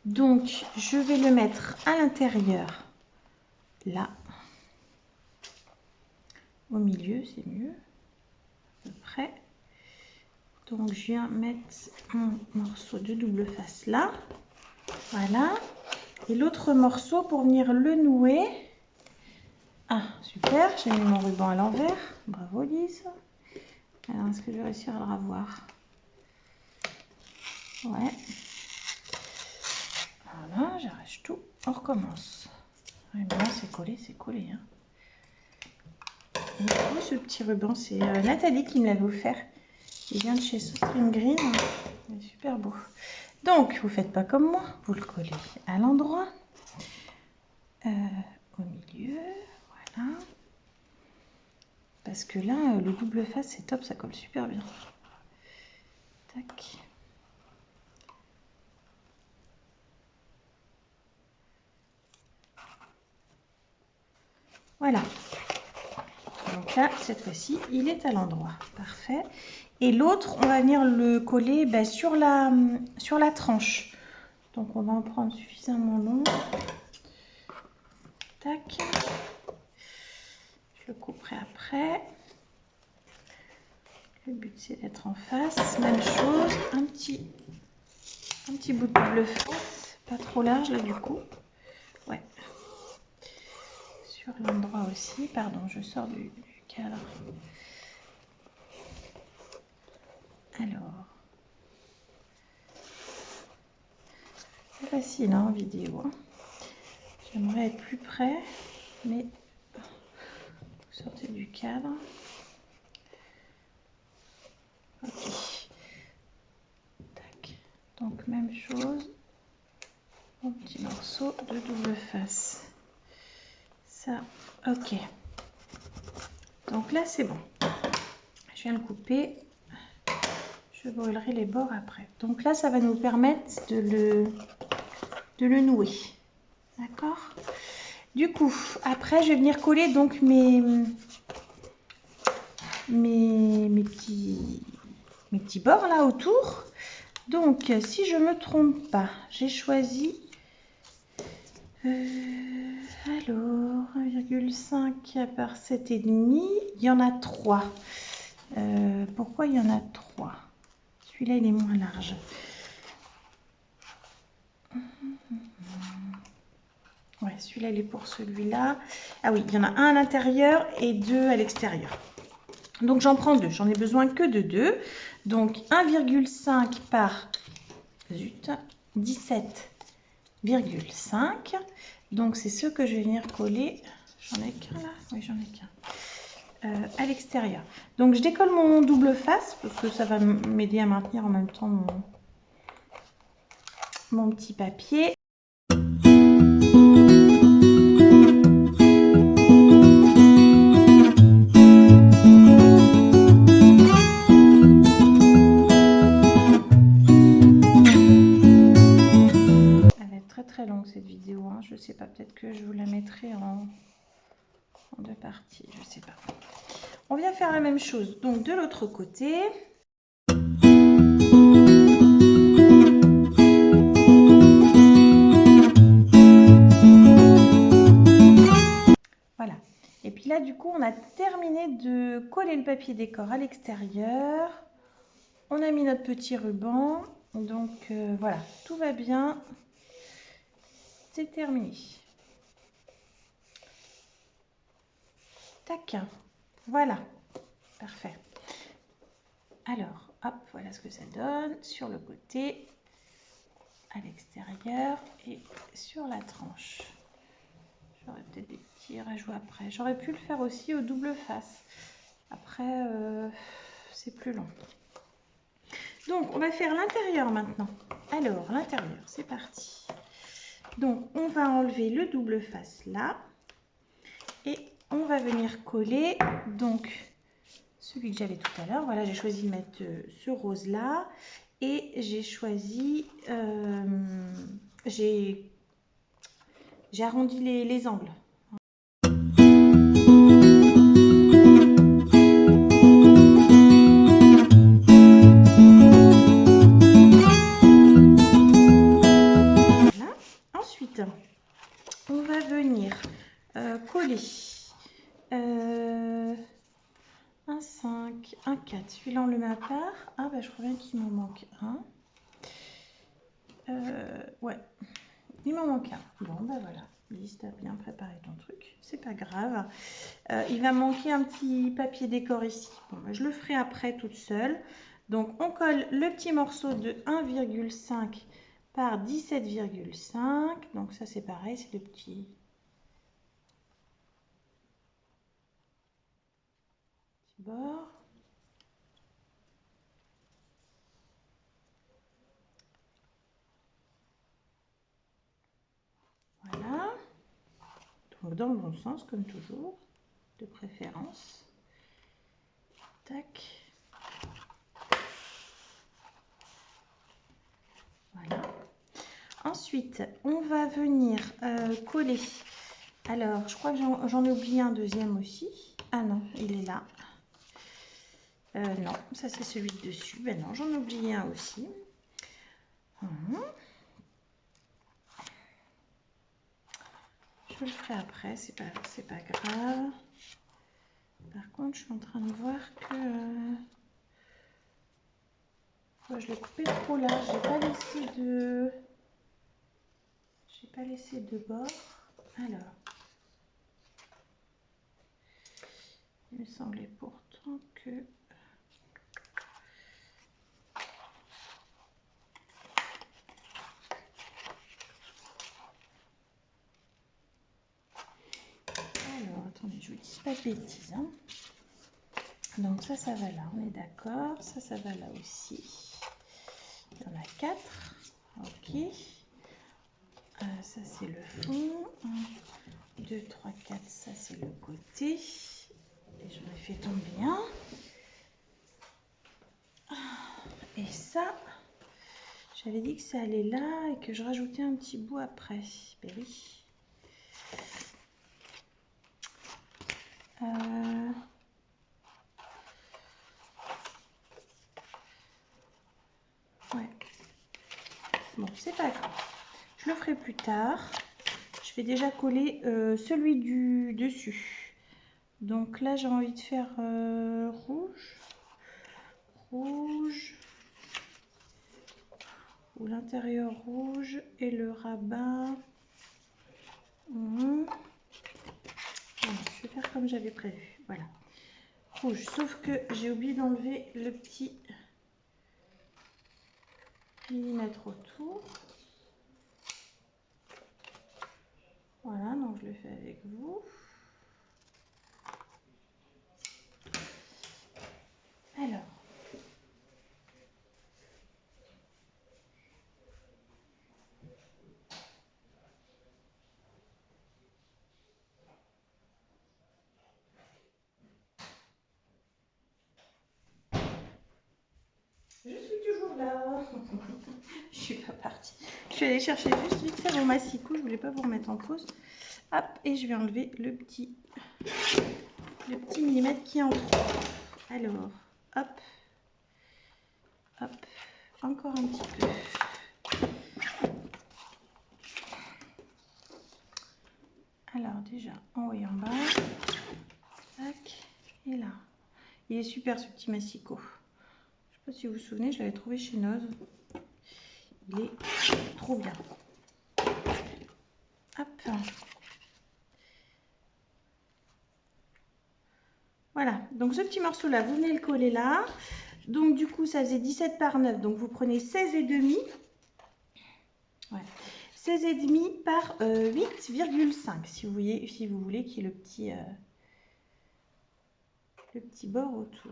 Donc, je vais le mettre à l'intérieur, là. Au milieu, c'est mieux. À peu près. Donc, je viens mettre mon morceau de double face là. Voilà. Et l'autre morceau pour venir le nouer. Ah, super. J'ai mis mon ruban à l'envers. Bravo, Lise. Alors, est-ce que je vais réussir à le revoir? Ouais. Voilà, j'arrache tout. On recommence. Ouais, maintenant, c'est collé, hein. Et oui, ce petit ruban, c'est Nathalie qui me l'avait offert. Il vient de chez String Green. Il est super beau. Donc, vous ne faites pas comme moi. Vous le collez à l'endroit. Au milieu. Voilà. Parce que là, le double face, c'est top. Ça colle super bien. Tac. Voilà. Donc là, cette fois-ci, il est à l'endroit. Parfait. Et l'autre, on va venir le coller sur la tranche. Donc, on va en prendre suffisamment long. Tac. Je le couperai après. Le but, c'est d'être en face. Même chose. Un petit bout de double face. Pas trop large, là, du coup. Ouais. Sur l'endroit aussi. Pardon, je sors du cadre. Alors. C'est facile, hein, en vidéo. J'aimerais être plus près, mais vous sortez du cadre. Ok. Tac. Donc, même chose. Mon petit morceau de double face. Ça, ok. Donc là, c'est bon. Je viens le couper. Je brûlerai les bords après. Donc là, ça va nous permettre de le nouer. D'accord? Du coup, après, je vais venir coller donc mes petits bords là autour. Donc, si je me trompe pas, j'ai choisi alors 1,5 par 7,5. Il y en a 3. Pourquoi il y en a 3? Celui-là, il est moins large. Ouais, celui-là, il est pour celui-là. Ah oui, il y en a un à l'intérieur et 2 à l'extérieur. Donc, j'en prends 2. J'en ai besoin que de 2. Donc, 1,5 par 17,5. Donc, c'est ce que je vais venir coller. J'en ai qu'un là? Oui, j'en ai qu'un. À l'extérieur. Donc, je décolle mon double face parce que ça va m'aider à maintenir en même temps mon petit papier. Très longue cette vidéo, hein. Je sais pas, peut-être que je vous la mettrai en 2 parties, je sais pas. On vient faire la même chose donc de l'autre côté. là, du coup, on a terminé de coller le papier décor à l'extérieur. On a mis notre petit ruban. Donc, voilà, tout va bien. C'est terminé. Tac. Voilà. Parfait. Alors, hop, voilà ce que ça donne sur le côté, à l'extérieur et sur la tranche. J'aurais peut-être des petits rajouts après. J'aurais pu le faire aussi au double face. Après, c'est plus long. Donc, on va faire l'intérieur maintenant. Alors, l'intérieur, c'est parti. Donc, on va enlever le double face là. Et on va venir coller, donc, celui que j'avais tout à l'heure. Voilà, j'ai choisi de mettre ce rose là. Et j'ai choisi... j'ai arrondi les angles. On va venir coller un 5, un 4. Celui-là, on le met à part. Ah, bah, je crois bien qu'il m'en manque un. Ouais, il m'en manque un. Bon, bah voilà. Lise, t'as bien préparé ton truc. C'est pas grave. Il va manquer un petit papier décor ici. Bon, bah, je le ferai après toute seule. Donc, on colle le petit morceau de 1,5 par 17,5. Donc, ça, c'est pareil. C'est le petit bord. Voilà. Donc dans le bon sens, comme toujours, de préférence. Tac. Voilà. Ensuite, on va venir coller. Alors, je crois que j'en ai oublié un deuxième aussi. Ah non, il est là. Non, ça c'est celui de dessus. Ben non, j'en ai oublié un aussi. Je le ferai après, c'est pas grave. Par contre, je suis en train de voir que je l'ai coupé trop là. J'ai pas laissé de bord. Alors, il me semblait pourtant que alors, attendez, je vous dis pas de bêtises. Hein. Donc ça va là, on est d'accord. Ça va là aussi. Il y en a 4. Ok. Ça, c'est le fond. 1, 2, 3, 4. Ça, c'est le côté. Et j'en ai fait tomber un. Et ça, j'avais dit que ça allait là et que je rajoutais un petit bout après. Ben oui. Ouais. Bon, c'est pas grave. Je le ferai plus tard. Je vais déjà coller celui du dessus. Donc là, j'ai envie de faire rouge. Rouge. Ou l'intérieur rouge et le rabat. Voilà, je vais faire comme j'avais prévu. Voilà. Rouge. Sauf que j'ai oublié d'enlever le petit millimètre autour. Voilà, donc je le fais avec vous. Alors. Je suis toujours là. Je suis pas partie. Je suis allée chercher juste vite fait mon massicot. Je voulais pas vous remettre en pause. Hop, et je vais enlever le petit millimètre qui est en trop. Alors, hop, hop, encore un petit peu. Alors déjà, en haut et en bas. Il est super ce petit massicot. Je sais pas si vous vous souvenez, je l'avais trouvé chez Noz. Il est trop bien. Hop. Voilà, donc ce petit morceau là, vous venez le coller là. Donc du coup, ça faisait 17 par 9. Donc vous prenez 16,5. Ouais. 16,5 par 8,5 si vous voulez, si vous voulez qu'il y ait le petit bord autour.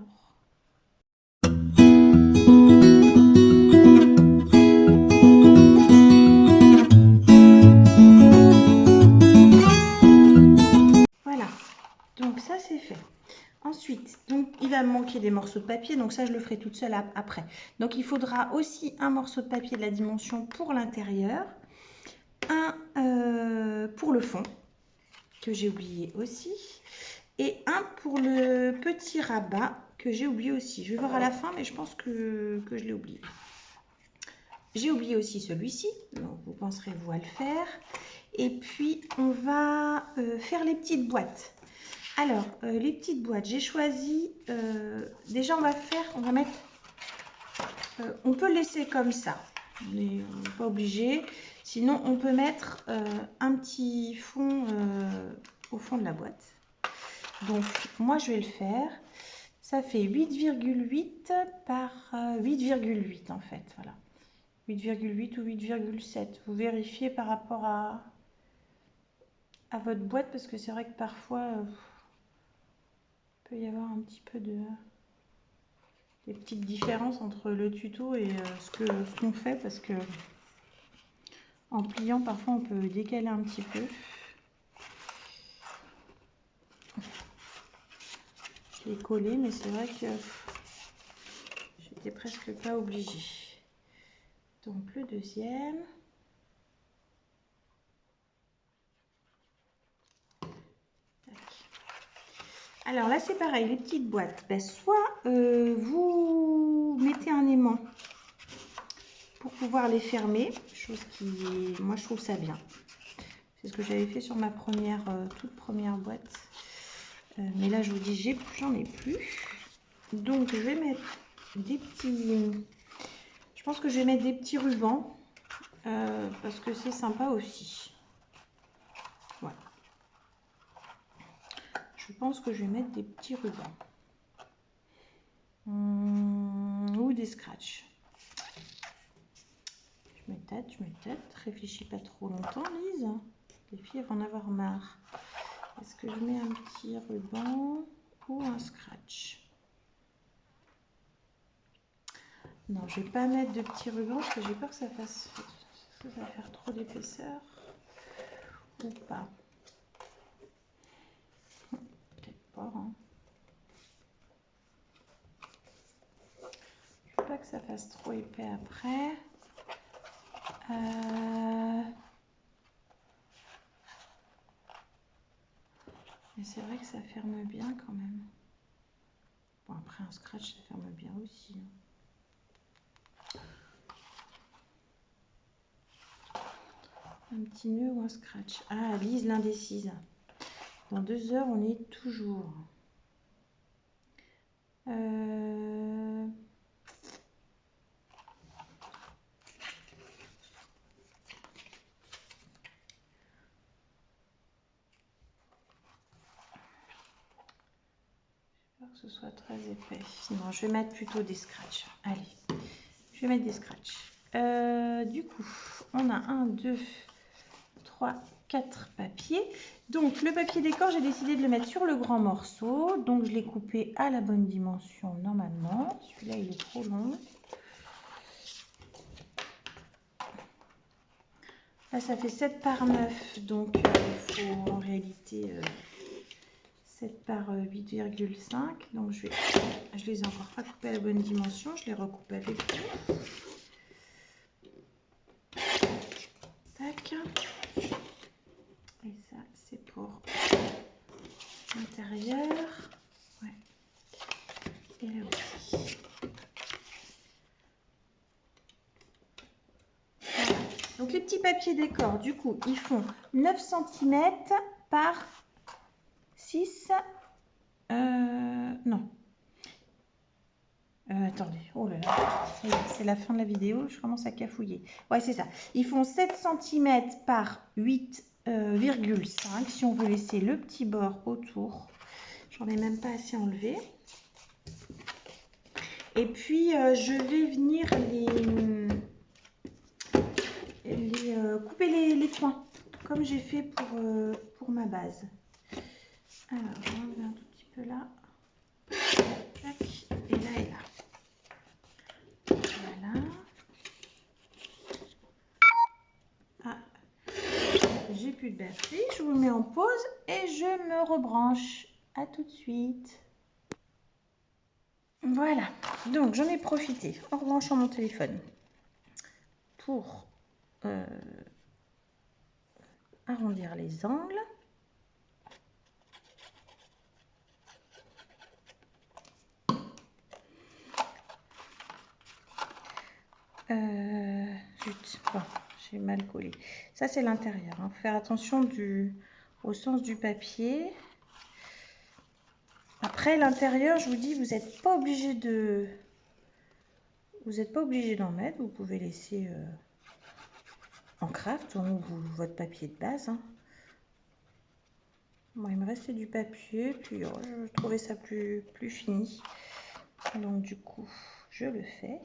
Voilà, donc ça c'est fait. Ensuite, donc, il va me manquer des morceaux de papier, donc ça je le ferai toute seule après. Donc il faudra aussi un morceau de papier de la dimension pour l'intérieur, un pour le fond, que j'ai oublié aussi, et un pour le petit rabat, que j'ai oublié aussi. Je vais voir à la fin, mais je pense que je l'ai oublié. J'ai oublié aussi celui-ci, donc vous penserez vous à le faire. Et puis on va faire les petites boîtes. Alors, les petites boîtes, j'ai choisi, déjà on va mettre, on peut le laisser comme ça, on n'est pas obligé, sinon on peut mettre un petit fond au fond de la boîte. Donc moi je vais le faire, ça fait 8,8 par 8,8 en fait, voilà, 8,8 ou 8,7, vous vérifiez par rapport à votre boîte parce que c'est vrai que parfois... peut y avoir un petit peu des petites différences entre le tuto et ce qu'on fait parce que en pliant parfois on peut décaler un petit peu. Je l'ai collé mais c'est vrai que j'étais presque pas obligée. Donc le deuxième. Alors là c'est pareil, les petites boîtes, ben, soit vous mettez un aimant pour pouvoir les fermer, chose qui, moi je trouve ça bien. C'est ce que j'avais fait sur ma toute première boîte. Mais là je vous dis, j'en ai plus. Donc je vais mettre des petits... Je pense que je vais mettre des petits rubans parce que c'est sympa aussi. Voilà. Je pense que je vais mettre des petits rubans. Ou des scratchs. Je me tâte. Réfléchis pas trop longtemps, Lise. Les filles vont en avoir marre. Est-ce que je mets un petit ruban ou un scratch? Non, je vais pas mettre de petits rubans parce que j'ai peur que ça fasse... Ça va faire trop d'épaisseur. Ou pas. Peut-être pas. Hein. Je veux pas que ça fasse trop épais après. Mais c'est vrai que ça ferme bien quand même. Bon, après un scratch, ça ferme bien aussi. Un petit nœud ou un scratch. Ah, Lise l'indécise. Dans 2 heures, on est toujours. Que ce soit très épais. Non, je vais mettre plutôt des scratchs. Allez, je vais mettre des scratchs. Du coup, on a 1, 2, 3, 4 papiers. Donc, le papier décor, j'ai décidé de le mettre sur le grand morceau. Donc, je l'ai coupé à la bonne dimension normalement. Celui-là, il est trop long. Là, ça fait 7 par 9. Donc, il faut en réalité... 7 par 8,5. Donc je les ai encore pas coupés à la bonne dimension. Je les recoupe avec tout. Tac. Et ça, c'est pour l'intérieur. Ouais. Et là aussi. Voilà. Donc les petits papiers décor, du coup, ils font 9 cm par 6. Non. Attendez, oh là là, c'est la fin de la vidéo, je commence à cafouiller. Ouais, c'est ça. Ils font 7 cm par 8,5 si on veut laisser le petit bord autour. J'en ai même pas assez enlevé. Et puis, je vais venir couper les coins, comme j'ai fait pour ma base. Alors, je vais enlever un tout petit peu là. Tac, et là et là. Voilà. Ah, j'ai plus de batterie. Je vous mets en pause et je me rebranche. À tout de suite. Voilà. Donc, j'en ai profité en rebranchant mon téléphone pour arrondir les angles. Zut, bon, j'ai mal collé. Ça, c'est l'intérieur. Hein. Faut faire attention au sens du papier. Après, l'intérieur, je vous dis, vous n'êtes pas obligé d'en mettre. Vous pouvez laisser en craft ou votre papier de base. Hein. Bon, il me restait du papier, puis oh, je trouvais ça plus fini. Donc, du coup, je le fais.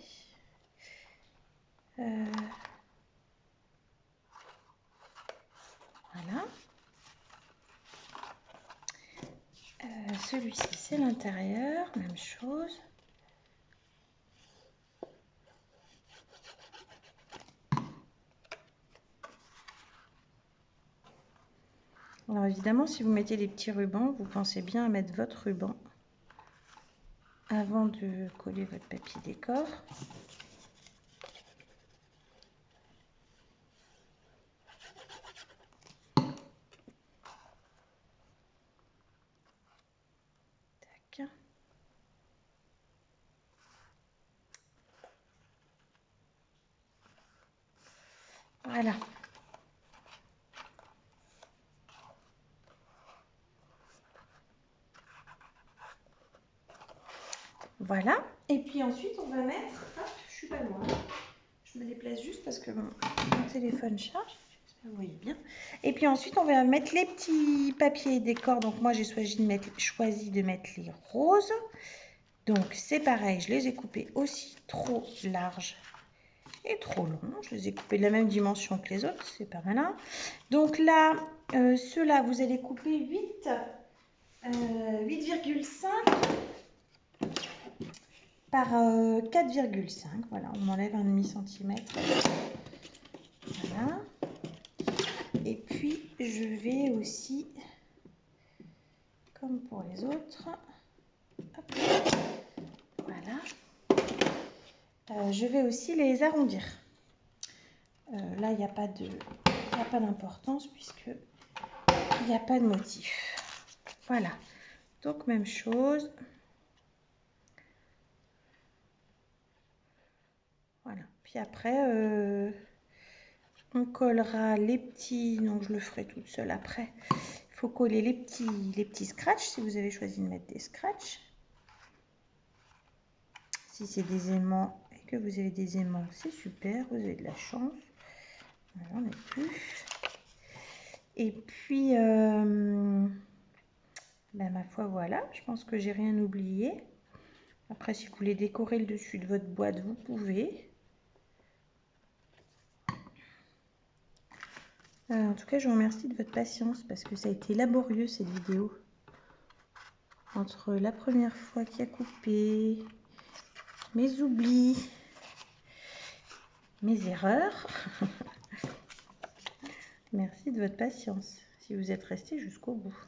Voilà. Celui-ci, c'est l'intérieur, même chose. Alors évidemment, si vous mettez des petits rubans, vous pensez bien à mettre votre ruban avant de coller votre papier décor. Tac. Voilà. Voilà. Et puis ensuite, on va mettre... Hop, je suis pas loin. Je me déplace juste parce que mon téléphone charge. J'espère que vous voyez bien. Et puis ensuite, on va mettre les petits papiers décor. Donc moi, j'ai choisi de mettre les roses. Donc c'est pareil, je les ai coupés aussi trop larges et trop longs. Je les ai coupés de la même dimension que les autres, c'est pas malin. Donc là, ceux-là, vous allez couper 8,5 par 4,5. Voilà, on enlève un demi-centimètre. Voilà. Et puis, je vais aussi, comme pour les autres, hop, voilà. Je vais aussi les arrondir. Là, il n'y a pas d'importance puisque il n'y a pas de motif. Voilà. Donc, même chose. Voilà. Puis après, on collera les petits. Donc, je le ferai toute seule après. Il faut coller les petits scratchs si vous avez choisi de mettre des scratchs. Si c'est des aimants et que vous avez des aimants, c'est super. Vous avez de la chance. Voilà, on est plus. Et puis, ben, ma foi, voilà. Je pense que j'ai rien oublié. Après, si vous voulez décorer le dessus de votre boîte, vous pouvez. En tout cas, je vous remercie de votre patience parce que ça a été laborieux cette vidéo. Entre la première fois qu'il a coupé, mes oublis, mes erreurs. Merci de votre patience si vous êtes resté jusqu'au bout.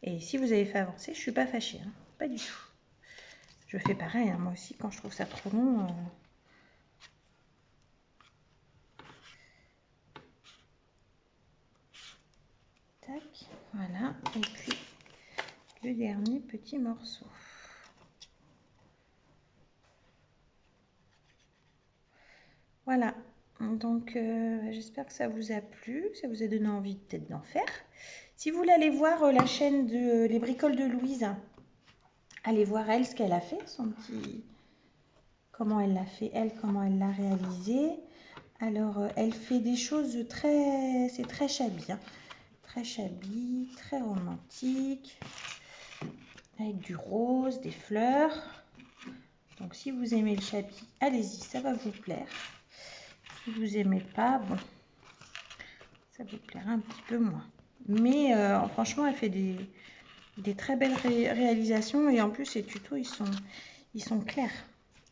Et si vous avez fait avancer, je ne suis pas fâchée, hein, pas du tout. Je fais pareil, hein, moi aussi, quand je trouve ça trop long. Tac, voilà. Et puis, le dernier petit morceau. Voilà. Donc, j'espère que ça vous a plu, que ça vous a donné envie peut-être d'en faire. Si vous voulez aller voir la chaîne de Les Bricoles de Louise, allez voir elle, ce qu'elle a fait, comment elle l'a fait, elle, comment elle l'a réalisé. Alors, elle fait des choses très... C'est très shabby, hein. Très shabby, très romantique. Avec du rose, des fleurs. Donc, si vous aimez le shabby, allez-y, ça va vous plaire. Si vous n'aimez pas, bon, ça vous plaira un petit peu moins. Mais franchement, elle fait des très belles réalisations. Et en plus, ces tutos, ils sont clairs.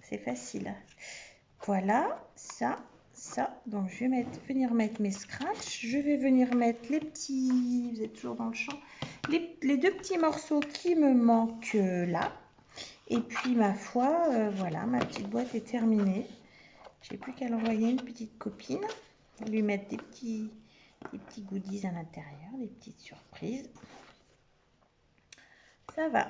C'est facile. Voilà, ça. Donc, je vais venir mettre mes scratchs. Je vais venir mettre les petits... Vous êtes toujours dans le champ. Les deux petits morceaux qui me manquent là. Et puis, ma foi, voilà, ma petite boîte est terminée. J'ai plus qu'à l'envoyer une petite copine. Lui mettre des petits goodies à l'intérieur, des petites surprises. Ça va.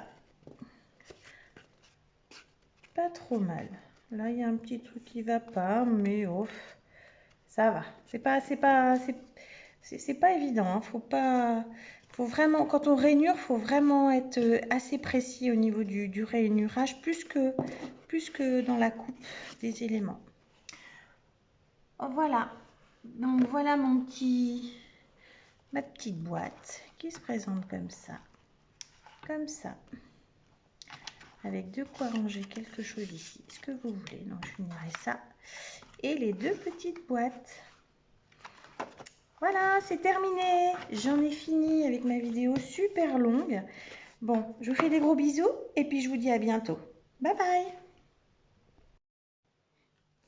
Pas trop mal. Là, il y a un petit truc qui va pas, mais ouf, ça va. C'est pas évident. Hein. Faut vraiment, quand on rainure, faut vraiment être assez précis au niveau du rainurage, plus que dans la coupe des éléments. Voilà. Donc voilà ma petite boîte qui se présente comme ça. Comme ça. Avec de quoi ranger quelque chose ici. Ce que vous voulez. Donc je finirai ça. Et les deux petites boîtes. Voilà, c'est terminé. J'en ai fini avec ma vidéo super longue. Bon, je vous fais des gros bisous et puis je vous dis à bientôt. Bye bye.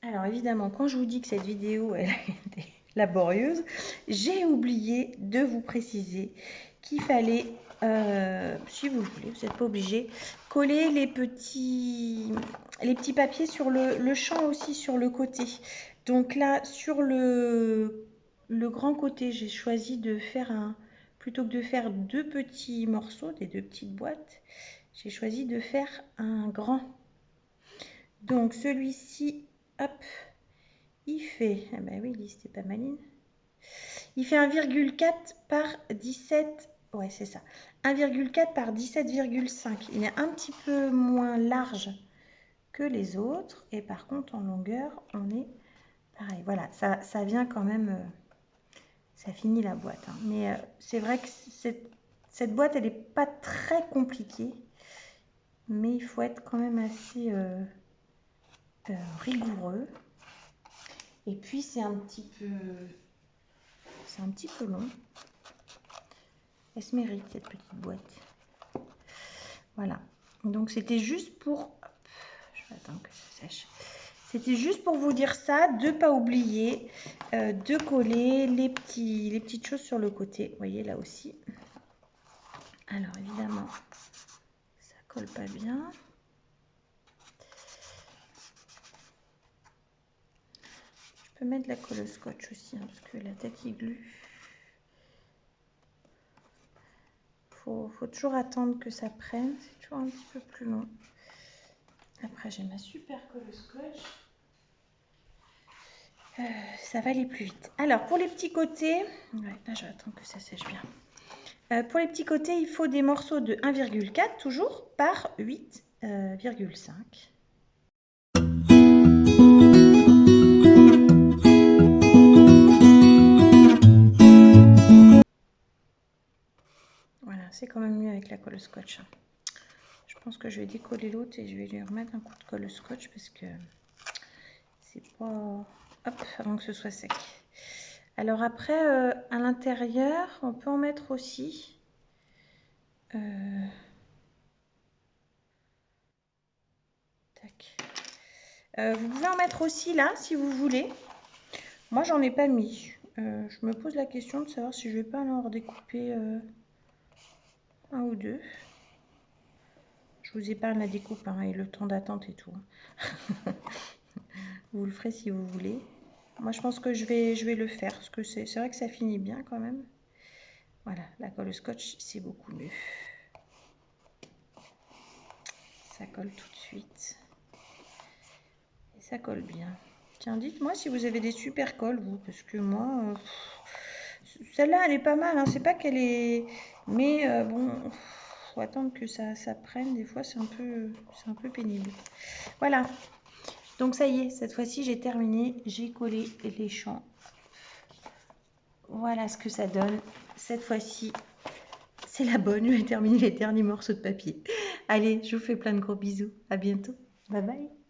Alors évidemment, quand je vous dis que cette vidéo elle a été laborieuse, j'ai oublié de vous préciser qu'il fallait, si vous voulez, vous n'êtes pas obligé, coller les petits papiers sur le champ aussi sur le côté. Donc là, sur le grand côté, j'ai choisi de faire plutôt que de faire deux petits morceaux, des deux petites boîtes, j'ai choisi de faire un grand. Donc celui-ci, hop, il fait, ah ben oui, c'était pas maline. Il fait 1,4 par 17, ouais c'est ça, 1,4 par 17,5. Il est un petit peu moins large que les autres et par contre en longueur, on est pareil. Voilà, ça vient quand même, ça finit la boîte. Hein. Mais c'est vrai que cette boîte, elle n'est pas très compliquée, mais il faut être quand même assez rigoureux. Et puis c'est un petit peu long. Elle se mérite cette petite boîte. Voilà. Donc c'était juste pour... Je vais attendre que ça sèche. C'était juste pour vous dire ça, de ne pas oublier de coller les petites choses sur le côté. Vous voyez là aussi. Alors évidemment, ça colle pas bien. Je peux mettre de la colle au scotch aussi, hein, parce que la tête qui glue. Faut toujours attendre que ça prenne. C'est toujours un petit peu plus long. Après, j'ai ma super colle au scotch. Ça va aller plus vite. Alors, pour les petits côtés, ouais, là, je vais attendre que ça sèche bien. Pour les petits côtés, il faut des morceaux de 1,4 toujours par 8,5. Voilà, c'est quand même mieux avec la colle au scotch. Je pense que je vais décoller l'autre et je vais lui remettre un coup de colle au scotch parce que c'est pas... Hop, avant que ce soit sec. Alors après, à l'intérieur, on peut en mettre aussi. Tac. Vous pouvez en mettre aussi là, si vous voulez. Moi, j'en ai pas mis. Je me pose la question de savoir si je vais pas en redécouper un ou deux. Je vous épargne la découpe hein, et le temps d'attente et tout. Vous le ferez si vous voulez. Moi, je pense que je vais le faire parce que c'est vrai que ça finit bien quand même. Voilà, la colle au scotch, c'est beaucoup mieux. Ça colle tout de suite. Et ça colle bien. Tiens, dites-moi si vous avez des super colles, vous, parce que moi, celle-là, elle est pas mal. Hein. C'est pas qu'elle est... Mais bon, faut attendre que ça prenne. Des fois, c'est un peu pénible. Voilà. Donc ça y est, cette fois-ci j'ai terminé, j'ai collé les champs. Voilà ce que ça donne. Cette fois-ci, c'est la bonne. Je vais terminer les derniers morceaux de papier. Allez, je vous fais plein de gros bisous. À bientôt. Bye bye.